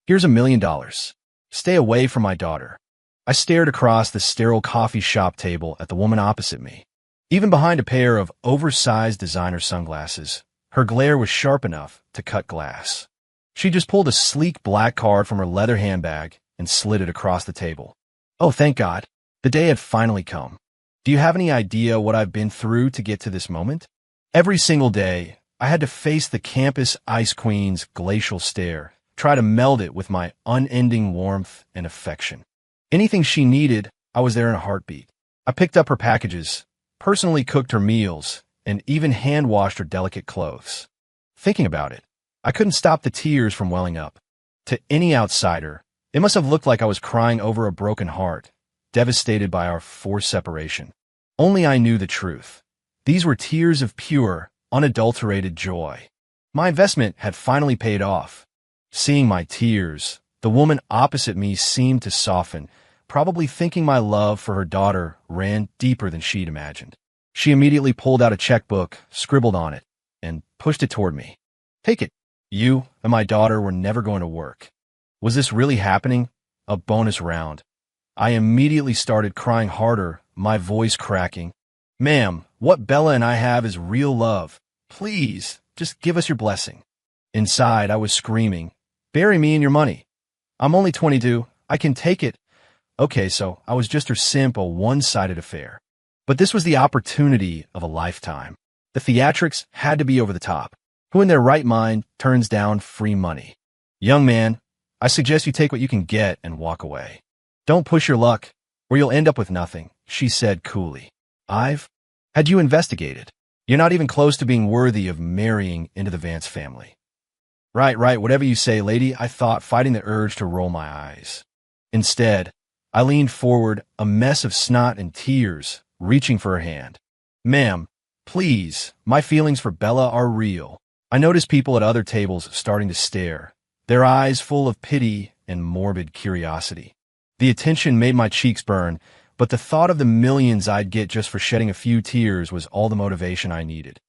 Here's $1 million. Stay away from my daughter. I stared across the sterile coffee shop table at the woman opposite me. Even behind a pair of oversized designer sunglasses, her glare was sharp enough to cut glass. She just pulled a sleek black card from her leather handbag and slid it across the table. Oh, thank God. The day had finally come. Do you have any idea what I've been through to get to this moment? Every single day, I had to face the campus ice queen's glacial stare, try to meld it with my unending warmth and affection. Anything she needed, I was there in a heartbeat. I picked up her packages, personally cooked her meals, and even hand-washed her delicate clothes. Thinking about it, I couldn't stop the tears from welling up. To any outsider, it must have looked like I was crying over a broken heart, devastated by our forced separation. Only I knew the truth. These were tears of pure, unadulterated joy. My investment had finally paid off. Seeing my tears, the woman opposite me seemed to soften, probably thinking my love for her daughter ran deeper than she'd imagined. She immediately pulled out a checkbook, scribbled on it, and pushed it toward me. Take it. You and my daughter were never going to work. Was this really happening? A bonus round. I immediately started crying harder, my voice cracking. Ma'am, what Bella and I have is real love. Please, just give us your blessing. Inside, I was screaming, bury me in your money. I'm only 22. I can take it. Okay, so I was just her simp, a one-sided affair. But this was the opportunity of a lifetime. The theatrics had to be over the top. Who in their right mind turns down free money? Young man, I suggest you take what you can get and walk away. Don't push your luck, or you'll end up with nothing, she said coolly. Had you investigated? You're not even close to being worthy of marrying into the Vance family. Right, whatever you say, lady, I thought, fighting the urge to roll my eyes. Instead, I leaned forward, a mess of snot and tears, reaching for her hand. Ma'am, please, my feelings for Bella are real. I noticed people at other tables starting to stare, their eyes full of pity and morbid curiosity. The attention made my cheeks burn, but the thought of the millions I'd get just for shedding a few tears was all the motivation I needed.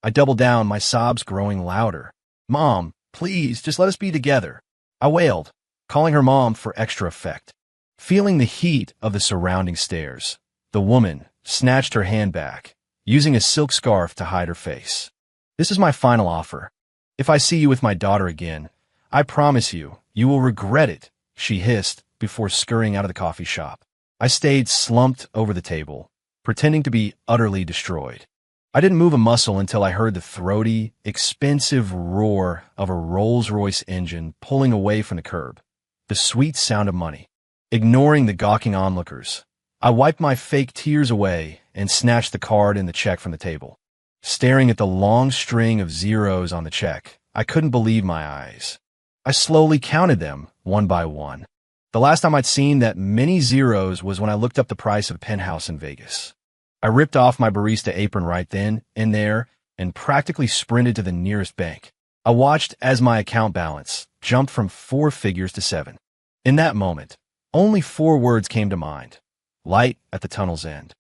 I doubled down, my sobs growing louder. Mom, please, just let us be together. I wailed, calling her mom for extra effect. Feeling the heat of the surrounding stares, the woman snatched her hand back, using a silk scarf to hide her face. This is my final offer. If I see you with my daughter again, I promise you, you will regret it, she hissed before scurrying out of the coffee shop. I stayed slumped over the table, pretending to be utterly destroyed. I didn't move a muscle until I heard the throaty, expensive roar of a Rolls-Royce engine pulling away from the curb, the sweet sound of money. Ignoring the gawking onlookers, I wiped my fake tears away and snatched the card and the check from the table. Staring at the long string of zeros on the check, I couldn't believe my eyes. I slowly counted them, one by one. The last time I'd seen that many zeros was when I looked up the price of a penthouse in Vegas. I ripped off my barista apron right then and there and practically sprinted to the nearest bank. I watched as my account balance jumped from 4 figures to 7. In that moment, only 4 words came to mind. Light at the tunnel's end.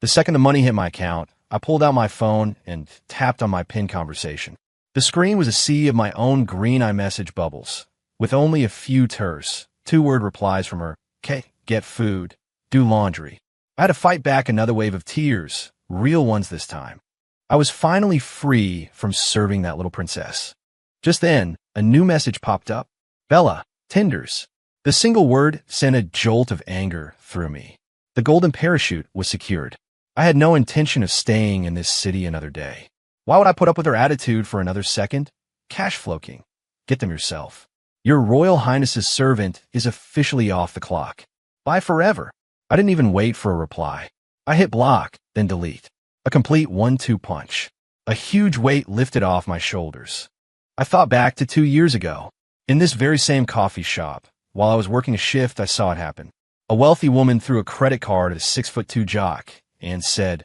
The second the money hit my account, I pulled out my phone and tapped on my pinned conversation. The screen was a sea of my own green iMessage bubbles, with only a few terse, 2-word replies from her. "K, get food, do laundry." I had to fight back another wave of tears, real ones this time. I was finally free from serving that little princess. Just then, a new message popped up. Bella, Tinders. The single word sent a jolt of anger through me. The golden parachute was secured. I had no intention of staying in this city another day. Why would I put up with her attitude for another second? Cash flow king. Get them yourself. Your Royal Highness's servant is officially off the clock. Bye forever. I didn't even wait for a reply. I hit block, then delete. A complete 1-2 punch. A huge weight lifted off my shoulders. I thought back to 2 years ago. In this very same coffee shop, while I was working a shift, I saw it happen. A wealthy woman threw a credit card at a 6'2" jock and said,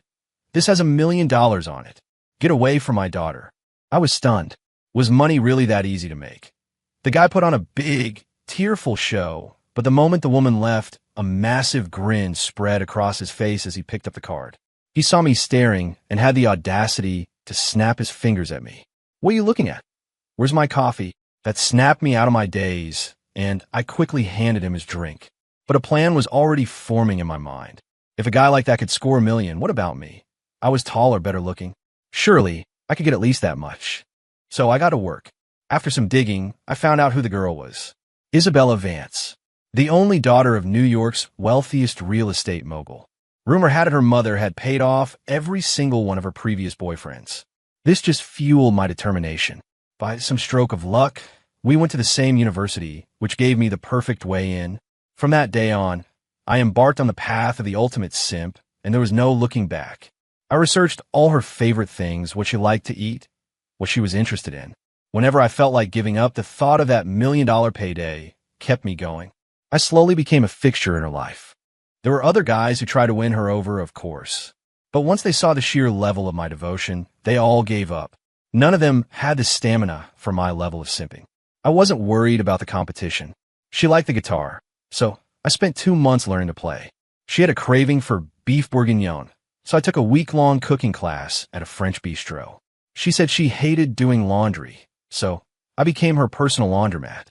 "This has $1 million on it. Get away from my daughter." I was stunned. Was money really that easy to make? The guy put on a big, tearful show, but the moment the woman left, a massive grin spread across his face as he picked up the card. He saw me staring and had the audacity to snap his fingers at me. "What are you looking at? Where's my coffee?" That snapped me out of my daze, and I quickly handed him his drink. But a plan was already forming in my mind. If a guy like that could score 1 million, what about me? I was taller, better looking. Surely, I could get at least that much. So I got to work. After some digging, I found out who the girl was. Isabella Vance, the only daughter of New York's wealthiest real estate mogul. Rumor had it her mother had paid off every single one of her previous boyfriends. This just fueled my determination. By some stroke of luck, we went to the same university, which gave me the perfect way in. From that day on, I embarked on the path of the ultimate simp, and there was no looking back. I researched all her favorite things, what she liked to eat, what she was interested in. Whenever I felt like giving up, the thought of that $1 million payday kept me going. I slowly became a fixture in her life. There were other guys who tried to win her over, of course. But once they saw the sheer level of my devotion, they all gave up. None of them had the stamina for my level of simping. I wasn't worried about the competition. She liked the guitar, so I spent 2 months learning to play. She had a craving for beef bourguignon, so I took a week-long cooking class at a French bistro. She said she hated doing laundry, so I became her personal laundromat.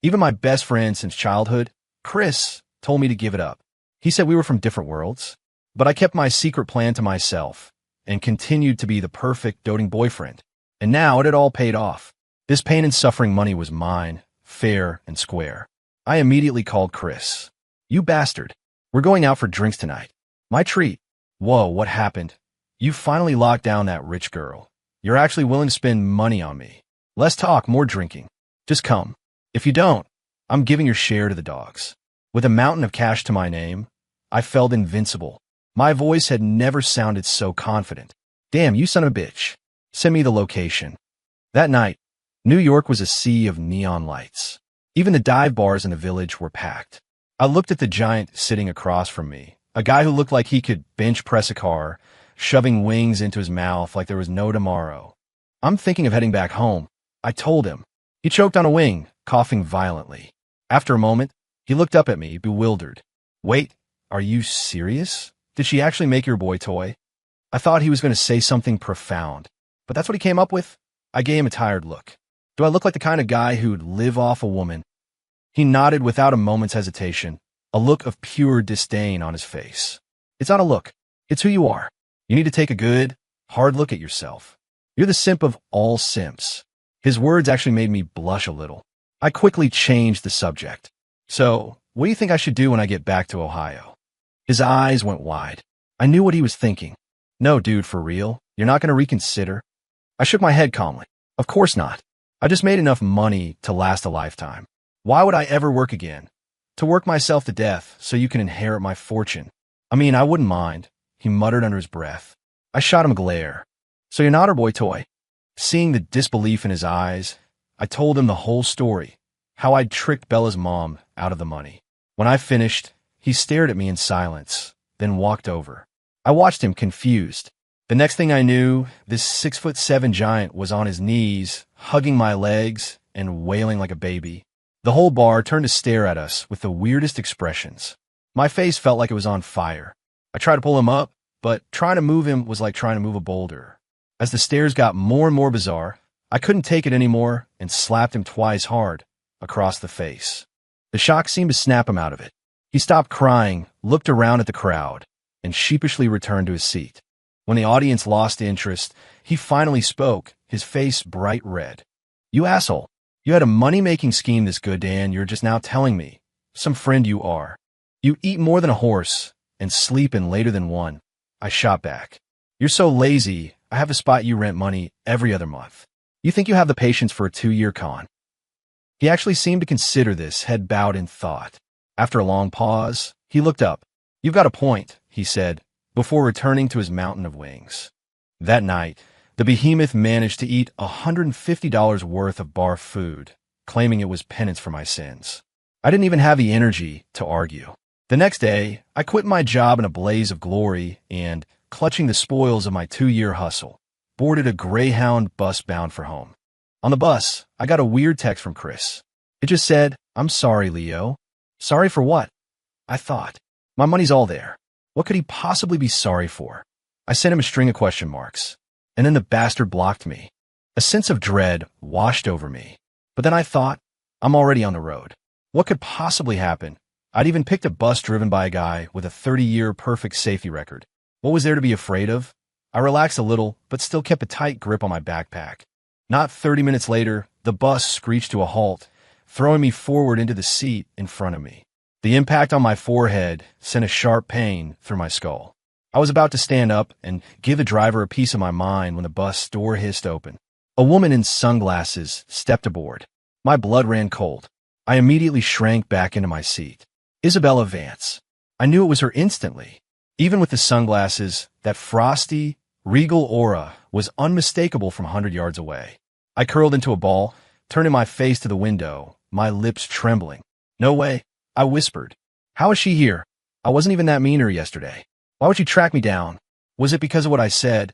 Even my best friend since childhood, Chris, told me to give it up. He said we were from different worlds, but I kept my secret plan to myself and continued to be the perfect doting boyfriend. And now it had all paid off. This pain and suffering money was mine, fair and square. I immediately called Chris. You bastard. We're going out for drinks tonight. My treat. Whoa, what happened? You finally locked down that rich girl. You're actually willing to spend money on me. Less talk, more drinking. Just come. If you don't, I'm giving your share to the dogs. With a mountain of cash to my name, I felt invincible. My voice had never sounded so confident. Damn, you son of a bitch. Send me the location. That night, New York was a sea of neon lights. Even the dive bars in the village were packed. I looked at the giant sitting across from me, a guy who looked like he could bench press a car, shoving wings into his mouth like there was no tomorrow. I'm thinking of heading back home, I told him. He choked on a wing, coughing violently. After a moment, he looked up at me, bewildered. Wait, are you serious? Did she actually make your boy toy? I thought he was going to say something profound, but that's what he came up with? I gave him a tired look. Do I look like the kind of guy who'd live off a woman? He nodded without a moment's hesitation, a look of pure disdain on his face. It's not a look. It's who you are. You need to take a good, hard look at yourself. You're the simp of all simps. His words actually made me blush a little. I quickly changed the subject. So, what do you think I should do when I get back to Ohio? His eyes went wide. I knew what he was thinking. No, dude, for real? You're not going to reconsider? I shook my head calmly. Of course not. I just made enough money to last a lifetime. Why would I ever work again? To work myself to death so you can inherit my fortune. I mean, I wouldn't mind, he muttered under his breath. I shot him a glare. So you're not her boy toy? Seeing the disbelief in his eyes, I told him the whole story, how I'd tricked Bella's mom out of the money. When I finished, he stared at me in silence, then walked over. I watched him confused. The next thing I knew, this 6'7" giant was on his knees, hugging my legs and wailing like a baby. The whole bar turned to stare at us with the weirdest expressions. My face felt like it was on fire. I tried to pull him up, but trying to move him was like trying to move a boulder. As the stares got more and more bizarre, I couldn't take it anymore and slapped him twice hard across the face. The shock seemed to snap him out of it. He stopped crying, looked around at the crowd, and sheepishly returned to his seat. When the audience lost interest, he finally spoke, his face bright red. You asshole. You had a money-making scheme this good, Dan. You're just now telling me. Some friend you are. You eat more than a horse and sleep in later than one. I shot back. You're so lazy, I have a spot you rent money every other month. You think you have the patience for a 2-year con? He actually seemed to consider this, head bowed in thought. After a long pause, he looked up. You've got a point, he said, before returning to his mountain of wings. That night, the behemoth managed to eat $150 worth of bar food, claiming it was penance for my sins. I didn't even have the energy to argue. The next day, I quit my job in a blaze of glory and, clutching the spoils of my 2-year hustle, boarded a Greyhound bus bound for home. On the bus, I got a weird text from Chris. It just said, I'm sorry, Leo. Sorry for what? I thought. My money's all there. What could he possibly be sorry for? I sent him a string of question marks. And then the bastard blocked me. A sense of dread washed over me. But then I thought, I'm already on the road. What could possibly happen? I'd even picked a bus driven by a guy with a 30-year perfect safety record. What was there to be afraid of? I relaxed a little, but still kept a tight grip on my backpack. Not 30 minutes later, the bus screeched to a halt, throwing me forward into the seat in front of me. The impact on my forehead sent a sharp pain through my skull. I was about to stand up and give the driver a piece of my mind when the bus door hissed open. A woman in sunglasses stepped aboard. My blood ran cold. I immediately shrank back into my seat. Isabella Vance. I knew it was her instantly. Even with the sunglasses, that frosty, regal aura was unmistakable from 100 yards away. I curled into a ball, turning my face to the window, my lips trembling. "No way," I whispered. "How is she here? I wasn't even that mean to her yesterday. Why would she track me down? Was it because of what I said?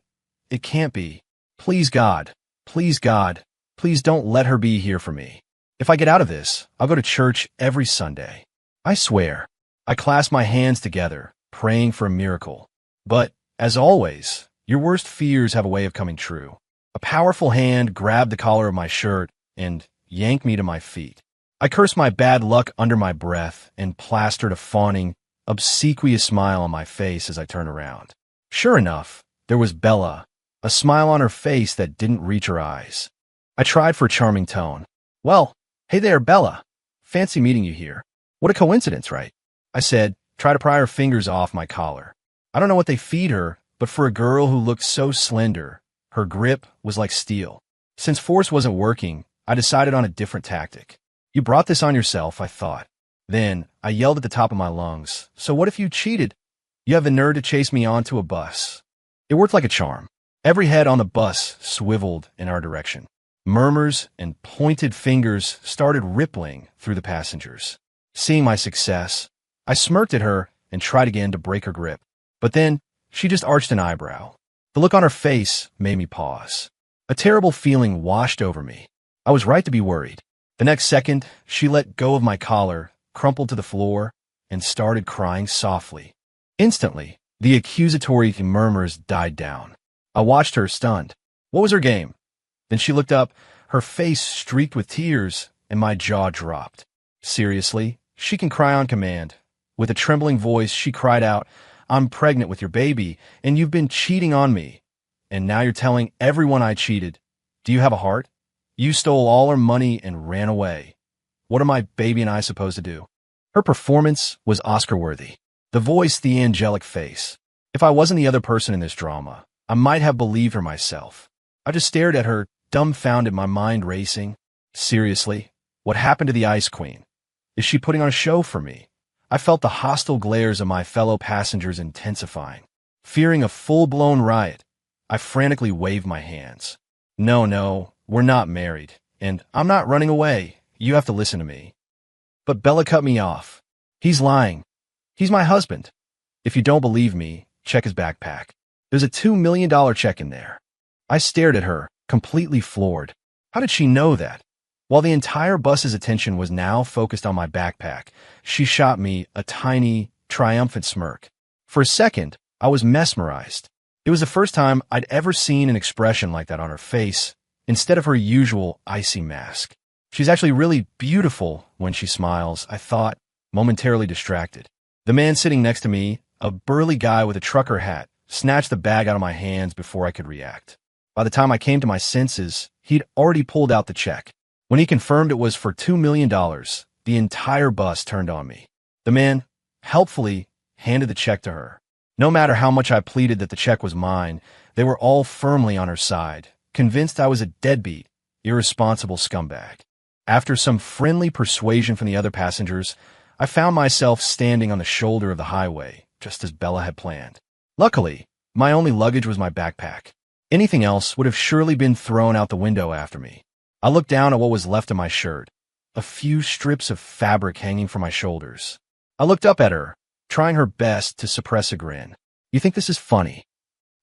It can't be. Please God, please God, please don't let her be here for me. If I get out of this, I'll go to church every Sunday. I swear." I clasped my hands together, praying for a miracle. But, as always, your worst fears have a way of coming true. A powerful hand grabbed the collar of my shirt and yanked me to my feet. I cursed my bad luck under my breath and plastered a fawning, obsequious smile on my face as I turned around. Sure enough, there was Bella, a smile on her face that didn't reach her eyes. I tried for a charming tone. "Well, hey there, Bella. Fancy meeting you here. What a coincidence, right?" I said, try to pry her fingers off my collar. I don't know what they feed her, but for a girl who looked so slender, her grip was like steel. Since force wasn't working, I decided on a different tactic. "You brought this on yourself," I thought. Then, I yelled at the top of my lungs, "So what if you cheated? You have the nerve to chase me onto a bus." It worked like a charm. Every head on the bus swiveled in our direction. Murmurs and pointed fingers started rippling through the passengers. Seeing my success, I smirked at her and tried again to break her grip. But then, she just arched an eyebrow. The look on her face made me pause. A terrible feeling washed over me. I was right to be worried. The next second, she let go of my collar, crumpled to the floor, and started crying softly. Instantly, the accusatory murmurs died down. I watched her stunned. What was her game? Then she looked up, her face streaked with tears, and my jaw dropped. Seriously, she can cry on command. With a trembling voice, she cried out, "I'm pregnant with your baby, and you've been cheating on me. And now you're telling everyone I cheated. Do you have a heart? You stole all our money and ran away. What are my baby and I supposed to do?" Her performance was Oscar-worthy. The voice, the angelic face. If I wasn't the other person in this drama, I might have believed her myself. I just stared at her, dumbfounded, my mind racing. Seriously, what happened to the Ice Queen? Is she putting on a show for me? I felt the hostile glares of my fellow passengers intensifying. Fearing a full-blown riot, I frantically waved my hands. No, we're not married, and I'm not running away. You have to listen to me." But Bella cut me off. "He's lying. He's my husband. If you don't believe me, check his backpack. There's a $2 million check in there." I stared at her, completely floored. How did she know that? While the entire bus's attention was now focused on my backpack, she shot me a tiny, triumphant smirk. For a second, I was mesmerized. It was the first time I'd ever seen an expression like that on her face, instead of her usual icy mask. She's actually really beautiful when she smiles, I thought, momentarily distracted. The man sitting next to me, a burly guy with a trucker hat, snatched the bag out of my hands before I could react. By the time I came to my senses, he'd already pulled out the check. When he confirmed it was for $2 million, the entire bus turned on me. The man, helpfully, handed the check to her. No matter how much I pleaded that the check was mine, they were all firmly on her side, convinced I was a deadbeat, irresponsible scumbag. After some friendly persuasion from the other passengers, I found myself standing on the shoulder of the highway, just as Bella had planned. Luckily, my only luggage was my backpack. Anything else would have surely been thrown out the window after me. I looked down at what was left of my shirt, a few strips of fabric hanging from my shoulders. I looked up at her, trying her best to suppress a grin. "You think this is funny?"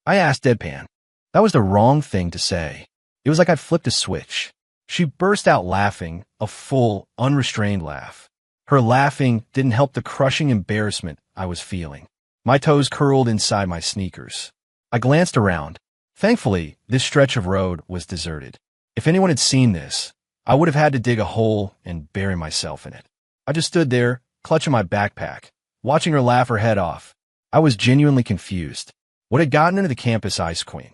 I asked deadpan. That was the wrong thing to say. It was like I'd flipped a switch. She burst out laughing, a full, unrestrained laugh. Her laughing didn't help the crushing embarrassment I was feeling. My toes curled inside my sneakers. I glanced around. Thankfully, this stretch of road was deserted. If anyone had seen this, I would have had to dig a hole and bury myself in it. I just stood there, clutching my backpack, watching her laugh her head off. I was genuinely confused. What had gotten into the campus ice queen?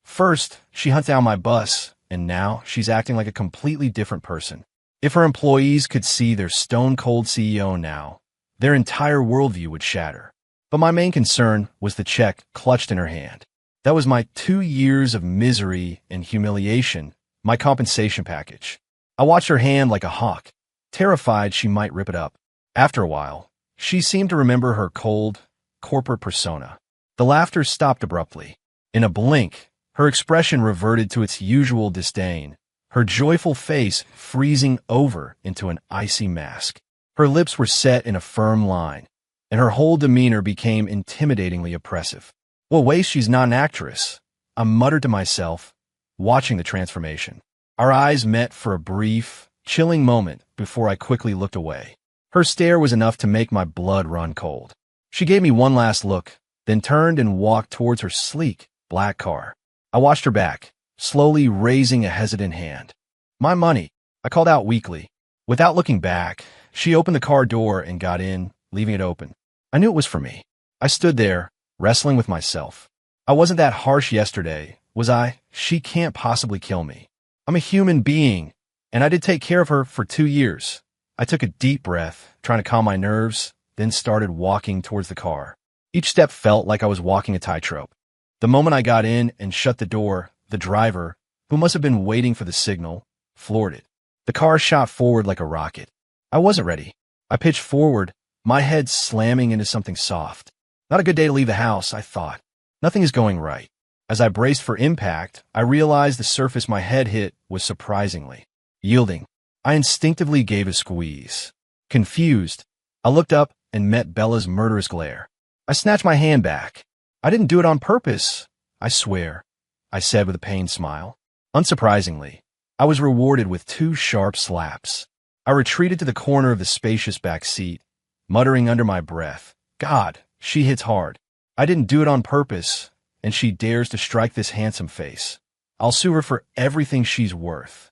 First, she hunted down my bus, and now she's acting like a completely different person. If her employees could see their stone-cold CEO now, their entire worldview would shatter. But my main concern was the check clutched in her hand. That was my 2 years of misery and humiliation, my compensation package. I watched her hand like a hawk, terrified she might rip it up. After a while, she seemed to remember her cold, corporate persona. The laughter stopped abruptly. In a blink, her expression reverted to its usual disdain, her joyful face freezing over into an icy mask. Her lips were set in a firm line, and her whole demeanor became intimidatingly oppressive. Well, wait, she's not an actress, I muttered to myself, watching the transformation. Our eyes met for a brief, chilling moment before I quickly looked away. Her stare was enough to make my blood run cold. She gave me one last look, then turned and walked towards her sleek, black car. I watched her back, slowly raising a hesitant hand. My money, I called out weakly. Without looking back, she opened the car door and got in, leaving it open. I knew it was for me. I stood there, wrestling with myself. I wasn't that harsh yesterday, was I? She can't possibly kill me. I'm a human being, and I did take care of her for 2 years. I took a deep breath, trying to calm my nerves, then started walking towards the car. Each step felt like I was walking a tightrope. The moment I got in and shut the door, the driver, who must have been waiting for the signal, floored it. The car shot forward like a rocket. I wasn't ready. I pitched forward, my head slamming into something soft. Not a good day to leave the house, I thought. Nothing is going right. As I braced for impact, I realized the surface my head hit was surprisingly yielding. I instinctively gave a squeeze. Confused, I looked up and met Bella's murderous glare. I snatched my hand back. I didn't do it on purpose, I swear, I said with a pained smile. Unsurprisingly, I was rewarded with 2 sharp slaps. I retreated to the corner of the spacious back seat, muttering under my breath, God, she hits hard. I didn't do it on purpose, and she dares to strike this handsome face. I'll sue her for everything she's worth.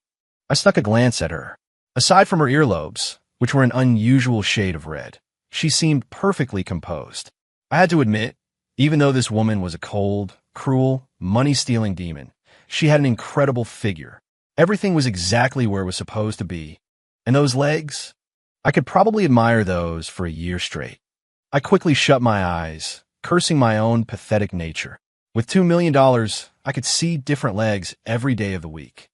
I stuck a glance at her. Aside from her earlobes, which were an unusual shade of red, she seemed perfectly composed. I had to admit, even though this woman was a cold, cruel, money-stealing demon, she had an incredible figure. Everything was exactly where it was supposed to be. And those legs? I could probably admire those for a year straight. I quickly shut my eyes, cursing my own pathetic nature. With $2 million, I could see different legs every day of the week.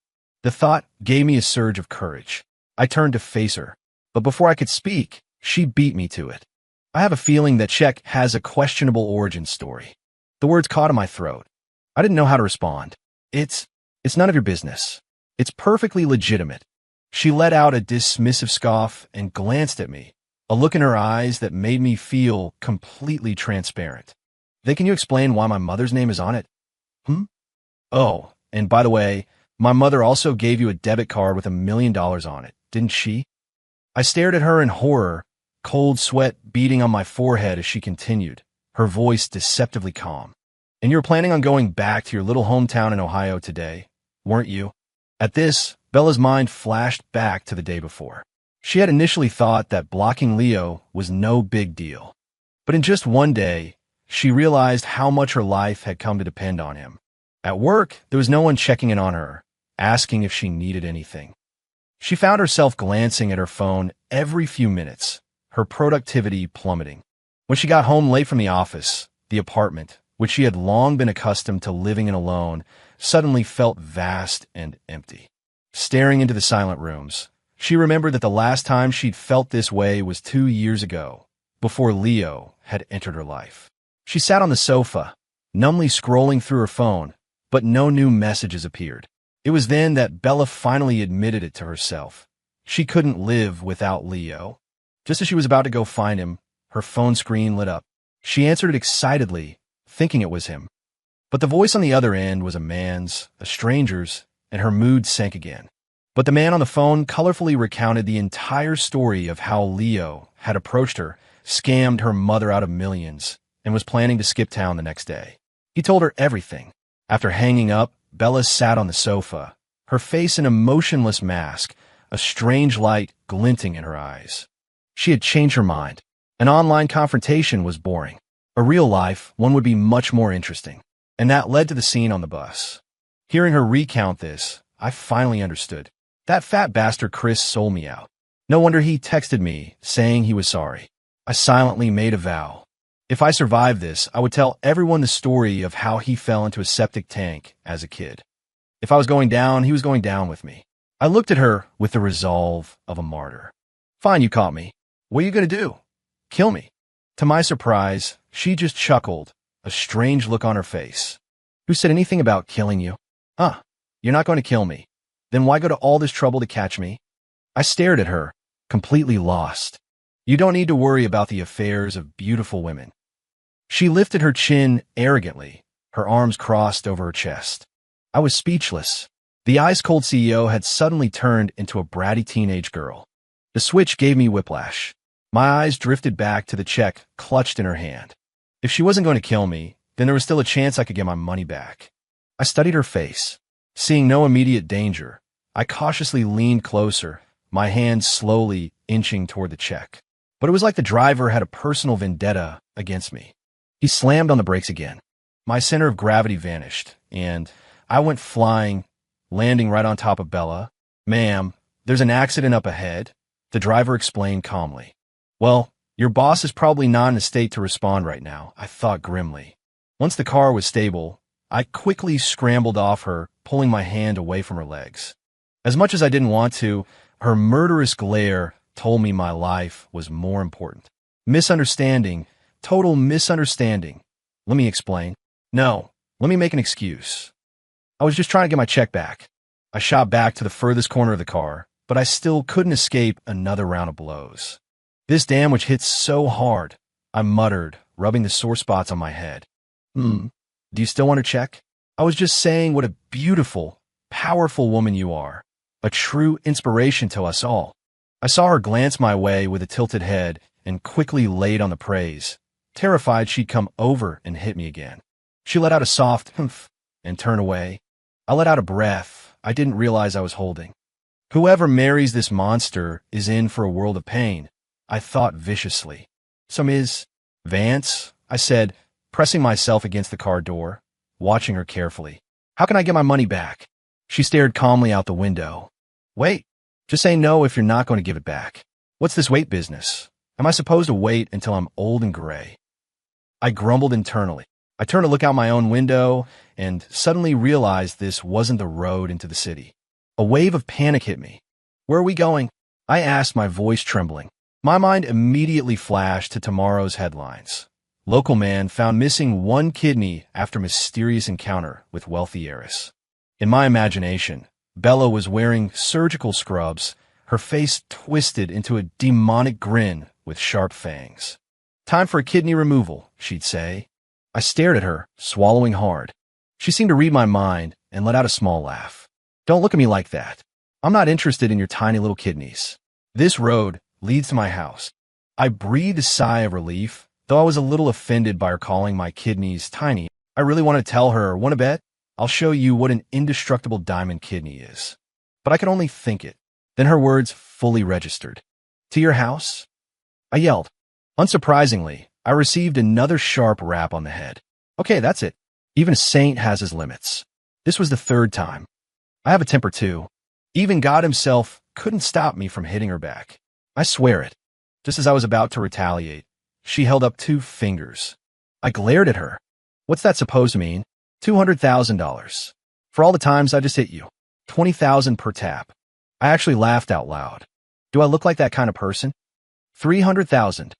The thought gave me a surge of courage. I turned to face her, but before I could speak, she beat me to it. I have a feeling that Czech has a questionable origin story. The words caught in my throat. I didn't know how to respond. It's none of your business. It's perfectly legitimate. She let out a dismissive scoff and glanced at me, a look in her eyes that made me feel completely transparent. Then can you explain why my mother's name is on it? Oh, and by the way, my mother also gave you a debit card with $1 million on it, didn't she? I stared at her in horror, cold sweat beading on my forehead as she continued, her voice deceptively calm. And you were planning on going back to your little hometown in Ohio today, weren't you? At this, Bella's mind flashed back to the day before. She had initially thought that blocking Leo was no big deal. But in just one day, she realized how much her life had come to depend on him. At work, there was no one checking in on her, asking if she needed anything. She found herself glancing at her phone every few minutes, her productivity plummeting. When she got home late from the office, the apartment, which she had long been accustomed to living in alone, suddenly felt vast and empty. Staring into the silent rooms, she remembered that the last time she'd felt this way was 2 years ago, before Leo had entered her life. She sat on the sofa, numbly scrolling through her phone, but no new messages appeared. It was then that Bella finally admitted it to herself. She couldn't live without Leo. Just as she was about to go find him, her phone screen lit up. She answered it excitedly, thinking it was him. But the voice on the other end was a man's, a stranger's, and her mood sank again. But the man on the phone colorfully recounted the entire story of how Leo had approached her, scammed her mother out of millions, and was planning to skip town the next day. He told her everything. After hanging up, Bella sat on the sofa, her face in a motionless mask, a strange light glinting in her eyes. She had changed her mind. An online confrontation was boring. A real life one would be much more interesting. And that led to the scene on the bus. Hearing her recount this, I finally understood. That fat bastard Chris sold me out. No wonder he texted me, saying he was sorry. I silently made a vow. If I survived this, I would tell everyone the story of how he fell into a septic tank as a kid. If I was going down, he was going down with me. I looked at her with the resolve of a martyr. Fine, you caught me. What are you going to do? Kill me. To my surprise, she just chuckled, a strange look on her face. Who said anything about killing you? You're not going to kill me. Then why go to all this trouble to catch me? I stared at her, completely lost. You don't need to worry about the affairs of beautiful women. She lifted her chin arrogantly, her arms crossed over her chest. I was speechless. The ice-cold CEO had suddenly turned into a bratty teenage girl. The switch gave me whiplash. My eyes drifted back to the check clutched in her hand. If she wasn't going to kill me, then there was still a chance I could get my money back. I studied her face. Seeing no immediate danger, I cautiously leaned closer, my hand slowly inching toward the check. But it was like the driver had a personal vendetta against me. He slammed on the brakes again. My center of gravity vanished, and I went flying, landing right on top of Bella. Ma'am, there's an accident up ahead, the driver explained calmly. Well, your boss is probably not in a state to respond right now, I thought grimly. Once the car was stable, I quickly scrambled off her, pulling my hand away from her legs. As much as I didn't want to, her murderous glare told me my life was more important. Misunderstanding, total misunderstanding. Let me explain. No, let me make an excuse. I was just trying to get my check back. I shot back to the furthest corner of the car, but I still couldn't escape another round of blows. This damage hits so hard, I muttered, rubbing the sore spots on my head. Do you still want to check? I was just saying what a beautiful, powerful woman you are. A true inspiration to us all. I saw her glance my way with a tilted head and quickly laid on the praise, terrified she'd come over and hit me again. She let out a soft humph and turned away. I let out a breath I didn't realize I was holding. Whoever marries this monster is in for a world of pain, I thought viciously. So Ms. Vance, I said, pressing myself against the car door, watching her carefully. How can I get my money back? She stared calmly out the window. Wait, just say no if you're not going to give it back. What's this wait business? Am I supposed to wait until I'm old and gray? I grumbled internally. I turned to look out my own window and suddenly realized this wasn't the road into the city. A wave of panic hit me. Where are we going? I asked, my voice trembling. My mind immediately flashed to tomorrow's headlines. Local man found missing one kidney after mysterious encounter with wealthy heiress. In my imagination, Bella was wearing surgical scrubs, her face twisted into a demonic grin with sharp fangs. Time for a kidney removal, she'd say. I stared at her, swallowing hard. She seemed to read my mind and let out a small laugh. Don't look at me like that. I'm not interested in your tiny little kidneys. This road leads to my house. I breathed a sigh of relief, though I was a little offended by her calling my kidneys tiny. I really wanted to tell her, want to bet? I'll show you what an indestructible diamond kidney is. But I could only think it. Then her words fully registered. To your house? I yelled. Unsurprisingly, I received another sharp rap on the head. Okay, that's it. Even a saint has his limits. This was the third time. I have a temper too. Even God himself couldn't stop me from hitting her back. I swear it. Just as I was about to retaliate, she held up 2 fingers. I glared at her. What's that supposed to mean? $200,000. For all the times I just hit you. $20,000 per tap. I actually laughed out loud. Do I look like that kind of person? $300,000.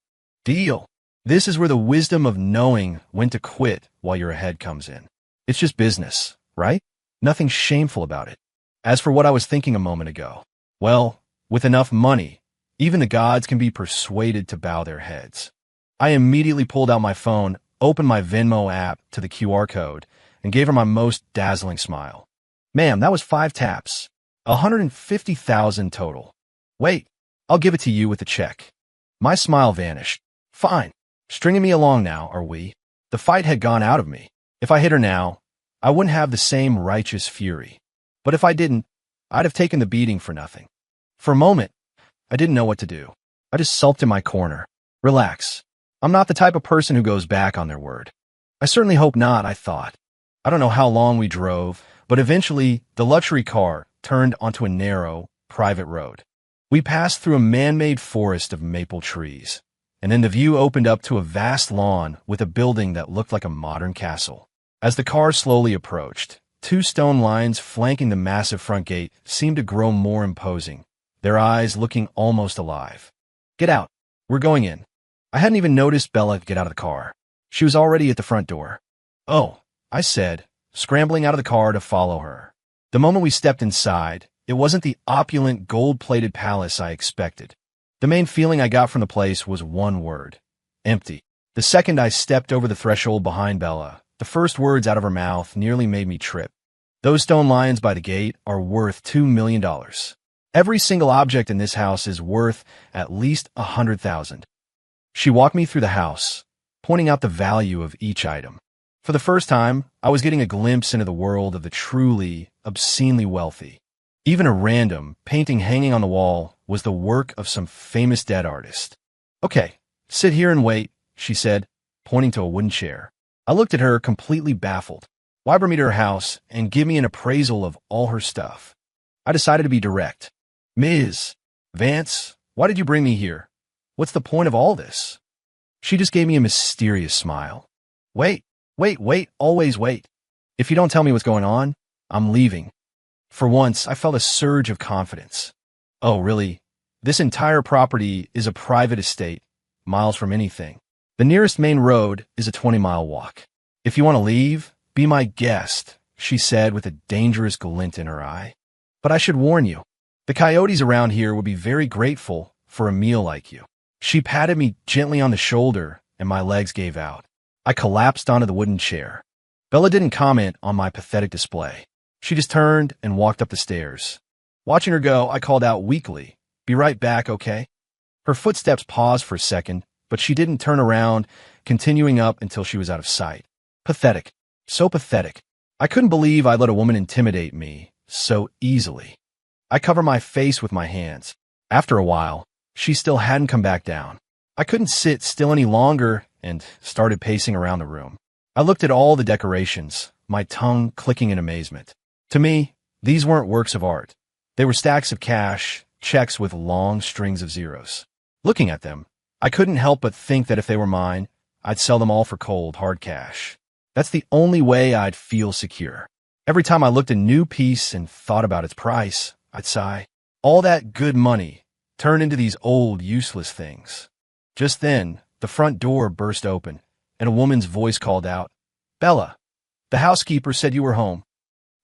Deal. This is where the wisdom of knowing when to quit while you're ahead comes in. It's just business, right? Nothing shameful about it. As for what I was thinking a moment ago, well, with enough money, even the gods can be persuaded to bow their heads. I immediately pulled out my phone, opened my Venmo app to the QR code, and gave her my most dazzling smile. Ma'am, that was 5 taps. $150,000 total. Wait, I'll give it to you with the check. My smile vanished. Fine. Stringing me along now, are we? The fight had gone out of me. If I hit her now, I wouldn't have the same righteous fury. But if I didn't, I'd have taken the beating for nothing. For a moment, I didn't know what to do. I just sulked in my corner. Relax. I'm not the type of person who goes back on their word. I certainly hope not, I thought. I don't know how long we drove, but eventually the luxury car turned onto a narrow, private road. We passed through a man-made forest of maple trees, and then the view opened up to a vast lawn with a building that looked like a modern castle. As the car slowly approached, two stone lions flanking the massive front gate seemed to grow more imposing, their eyes looking almost alive. Get out. We're going in. I hadn't even noticed Bella get out of the car. She was already at the front door. Oh, I said, scrambling out of the car to follow her. The moment we stepped inside, it wasn't the opulent, gold-plated palace I expected. The main feeling I got from the place was one word: empty. The second I stepped over the threshold behind Bella, the first words out of her mouth nearly made me trip. Those stone lions by the gate are worth $2 million. Every single object in this house is worth at least $100,000. She walked me through the house, pointing out the value of each item. For the first time, I was getting a glimpse into the world of the truly, obscenely wealthy. Even a random painting hanging on the wall was the work of some famous dead artist. Okay, sit here and wait, she said, pointing to a wooden chair. I looked at her, completely baffled. Why bring me to her house and give me an appraisal of all her stuff? I decided to be direct. Ms. Vance, why did you bring me here? What's the point of all this? She just gave me a mysterious smile. Wait, always wait. If you don't tell me what's going on, I'm leaving. For once, I felt a surge of confidence. Oh, really? This entire property is a private estate, miles from anything. The nearest main road is a 20-mile walk. If you want to leave, be my guest, she said with a dangerous glint in her eye. But I should warn you, the coyotes around here would be very grateful for a meal like you. She patted me gently on the shoulder, and my legs gave out. I collapsed onto the wooden chair. Bella didn't comment on my pathetic display. She just turned and walked up the stairs. Watching her go, I called out weakly, "Be right back, okay?" Her footsteps paused for a second, but she didn't turn around, continuing up until she was out of sight. Pathetic. So pathetic. I couldn't believe I let a woman intimidate me so easily. I covered my face with my hands. After a while, she still hadn't come back down. I couldn't sit still any longer and started pacing around the room. I looked at all the decorations, my tongue clicking in amazement. To me, these weren't works of art. They were stacks of cash, checks with long strings of zeros. Looking at them, I couldn't help but think that if they were mine, I'd sell them all for cold, hard cash. That's the only way I'd feel secure. Every time I looked at a new piece and thought about its price, I'd sigh. All that good money turned into these old, useless things. Just then, the front door burst open, and a woman's voice called out, "Bella, the housekeeper said you were home."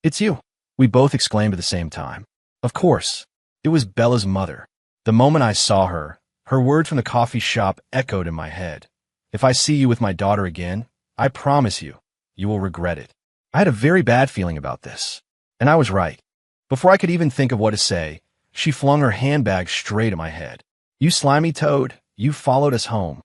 "It's you," we both exclaimed at the same time. Of course, it was Bella's mother. The moment I saw her, her words from the coffee shop echoed in my head. "If I see you with my daughter again, I promise you, you will regret it." I had a very bad feeling about this, and I was right. Before I could even think of what to say, she flung her handbag straight at my head. "You slimy toad, you followed us home."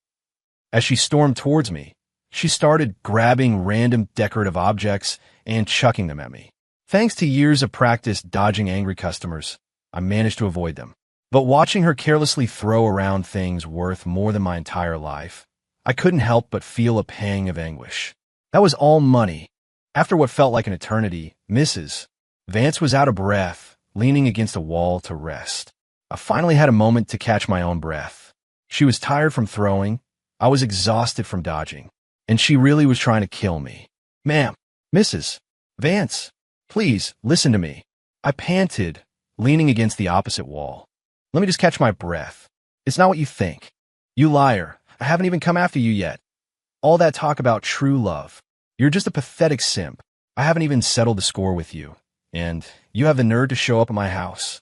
As she stormed towards me, she started grabbing random decorative objects and chucking them at me. Thanks to years of practice dodging angry customers, I managed to avoid them. But watching her carelessly throw around things worth more than my entire life, I couldn't help but feel a pang of anguish. That was all money. After what felt like an eternity, Mrs. Vance was out of breath, leaning against a wall to rest. I finally had a moment to catch my own breath. She was tired from throwing, I was exhausted from dodging, and she really was trying to kill me. "Ma'am, Mrs. Vance, please, listen to me," I panted, leaning against the opposite wall. "Let me just catch my breath. It's not what you think. You liar, I haven't even come after you yet. All that talk about true love. You're just a pathetic simp. I haven't even settled the score with you, and you have the nerve to show up at my house."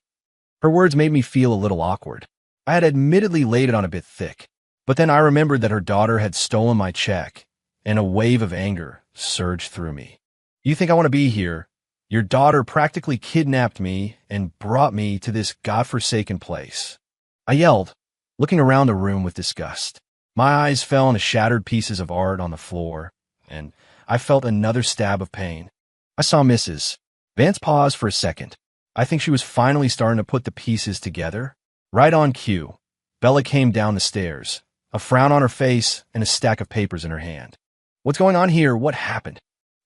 Her words made me feel a little awkward. I had admittedly laid it on a bit thick, but then I remembered that her daughter had stolen my check, and a wave of anger surged through me. "You think I want to be here? Your daughter practically kidnapped me and brought me to this godforsaken place," I yelled, looking around the room with disgust. My eyes fell on the shattered pieces of art on the floor, and I felt another stab of pain. I saw Mrs. Vance pause for a second. I think she was finally starting to put the pieces together. Right on cue, Bella came down the stairs, a frown on her face and a stack of papers in her hand. What's going on here? What happened?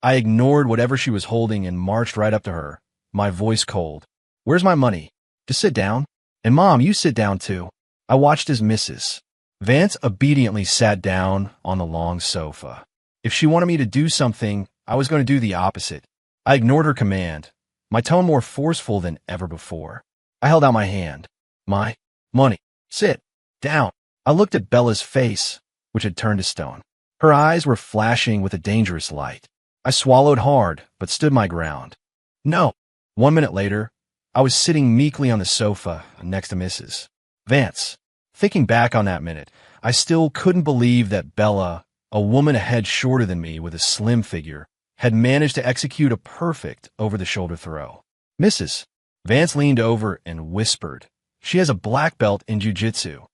I ignored whatever she was holding and marched right up to her, my voice cold. Where's my money? Just sit down. And Mom, you sit down too. I watched as Mrs. Vance obediently sat down on the long sofa. If she wanted me to do something, I was going to do the opposite. I ignored her command, my tone more forceful than ever before. I held out my hand. My money. Sit down. I looked at Bella's face, which had turned to stone. Her eyes were flashing with a dangerous light. I swallowed hard, but stood my ground. No. 1 minute later, I was sitting meekly on the sofa next to Mrs. Vance. Thinking back on that minute, I still couldn't believe that Bella, a woman a head shorter than me with a slim figure, had managed to execute a perfect over-the-shoulder throw. Mrs. Vance leaned over and whispered, "She has a black belt in jiu-jitsu."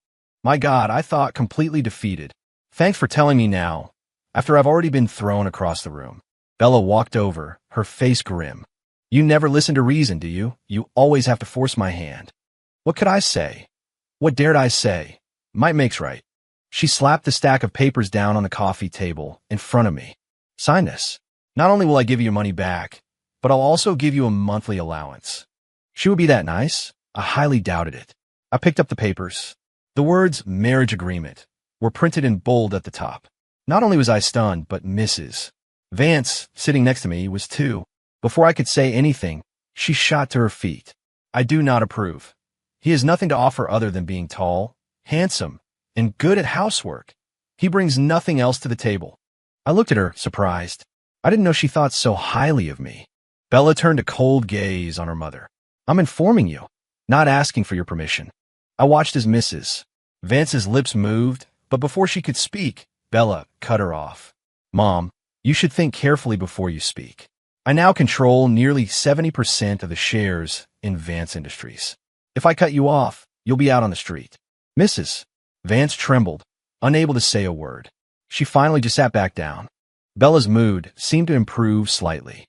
My God, I thought, completely defeated. Thanks for telling me now, after I've already been thrown across the room. Bella walked over, her face grim. You never listen to reason, do you? You always have to force my hand. What could I say? What dared I say? Might makes right. She slapped the stack of papers down on the coffee table in front of me. Sign this. Not only will I give you your money back, but I'll also give you a monthly allowance. She would be that nice? I highly doubted it. I picked up the papers. The words marriage agreement were printed in bold at the top. Not only was I stunned, but Mrs. Vance, sitting next to me, was too. Before I could say anything, she shot to her feet. I do not approve. He has nothing to offer other than being tall, handsome, and good at housework. He brings nothing else to the table. I looked at her, surprised. I didn't know she thought so highly of me. Bella turned a cold gaze on her mother. I'm informing you, not asking for your permission. I watched as Mrs. Vance's lips moved, but before she could speak, Bella cut her off. Mom, you should think carefully before you speak. I now control nearly 70% of the shares in Vance Industries. If I cut you off, you'll be out on the street. Mrs. Vance trembled, unable to say a word. She finally just sat back down. Bella's mood seemed to improve slightly.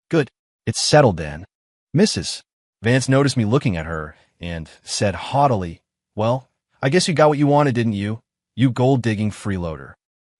Good. It's settled then. Mrs. Vance noticed me looking at her and said haughtily, Well, I guess you got what you wanted, didn't you? You gold-digging freeloader.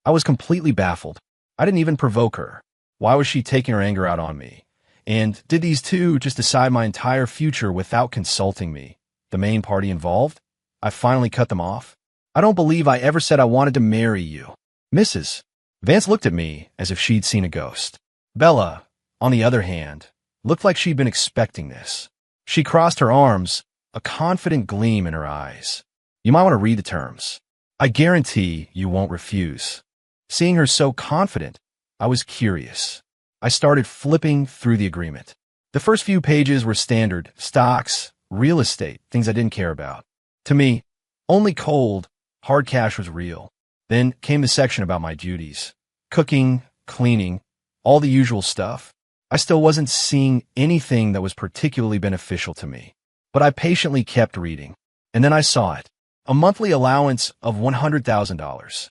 I was completely baffled. I didn't even provoke her. Why was she taking her anger out on me? And did these two just decide my entire future without consulting me, the main party involved? I finally cut them off. I don't believe I ever said I wanted to marry you. Mrs. Vance looked at me as if she'd seen a ghost. Bella, on the other hand, looked like she'd been expecting this. She crossed her arms, a confident gleam in her eyes. You might want to read the terms. I guarantee you won't refuse. Seeing her so confident, I was curious. I started flipping through the agreement. The first few pages were standard stocks, real estate, things I didn't care about. To me, only cold, hard cash was real. Then came the section about my duties. Cooking, cleaning, all the usual stuff. I still wasn't seeing anything that was particularly beneficial to me. But I patiently kept reading. And then I saw it. A monthly allowance of $100,000.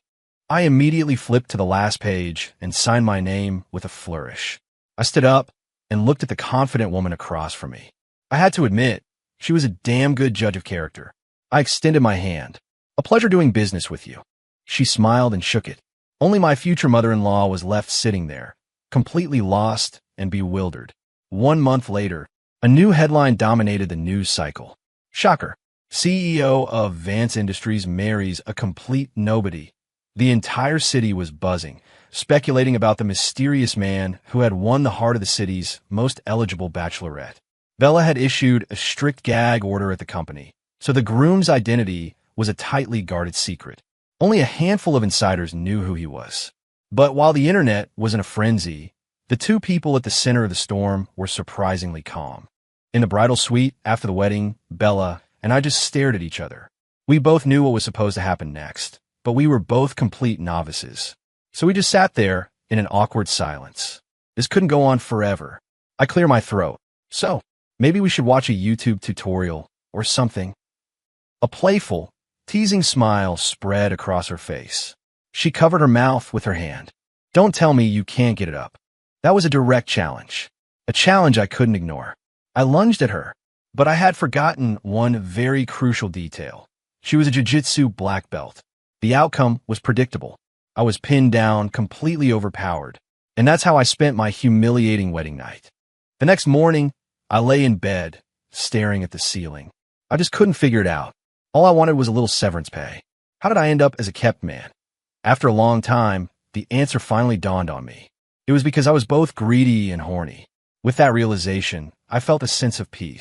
I immediately flipped to the last page and signed my name with a flourish. I stood up and looked at the confident woman across from me. I had to admit, she was a damn good judge of character. I extended my hand. A pleasure doing business with you. She smiled and shook it. Only my future mother-in-law was left sitting there, completely lost and bewildered. 1 month later, a new headline dominated the news cycle. Shocker. CEO of Vance Industries marries a complete nobody. The entire city was buzzing, speculating about the mysterious man who had won the heart of the city's most eligible bachelorette. Bella had issued a strict gag order at the company, so the groom's identity was a tightly guarded secret. Only a handful of insiders knew who he was. But while the internet was in a frenzy, the two people at the center of the storm were surprisingly calm. In the bridal suite after the wedding, Bella and I just stared at each other. We both knew what was supposed to happen next, but we were both complete novices. So we just sat there in an awkward silence. This couldn't go on forever. I cleared my throat. So, maybe we should watch a YouTube tutorial or something. A playful, teasing smile spread across her face. She covered her mouth with her hand. Don't tell me you can't get it up. That was a direct challenge. A challenge I couldn't ignore. I lunged at her, but I had forgotten one very crucial detail. She was a jiu-jitsu black belt. The outcome was predictable. I was pinned down, completely overpowered. And that's how I spent my humiliating wedding night. The next morning, I lay in bed, staring at the ceiling. I just couldn't figure it out. All I wanted was a little severance pay. How did I end up as a kept man? After a long time, the answer finally dawned on me. It was because I was both greedy and horny. With that realization, I felt a sense of peace.